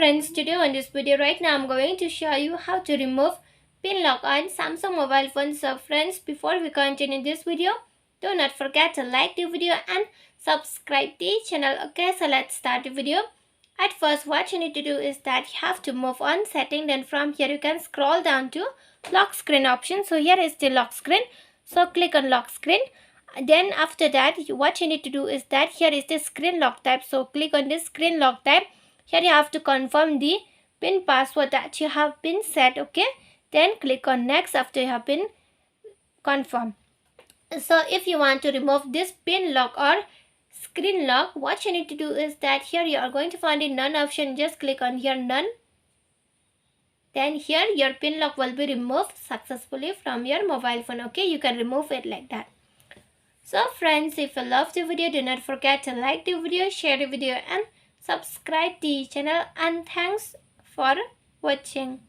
friends, today on this video right now I'm going to show you how to remove pin lock on Samsung mobile phone. So friends, before we continue this video, do not forget to like the video and subscribe the channel. Okay, so let's start the video. At first, what you need to do is that you have to move on setting. Then from here you can scroll down to lock screen option. So here is the lock screen. So click on lock screen. Then after that, what you need to do is that here is the screen lock type. So click on this screen lock type. Here you have to confirm the pin password that you have been set. Okay, then click on next after you have been confirmed. So if you want to remove this pin lock or screen lock, what you need to do is that here you are going to find the none option. Just click on here none. Then here your pin lock will be removed successfully from your mobile phone. Okay, you can remove it like that. So friends, if you love the video, do not forget to like the video, share the video and subscribe the channel, and thanks for watching.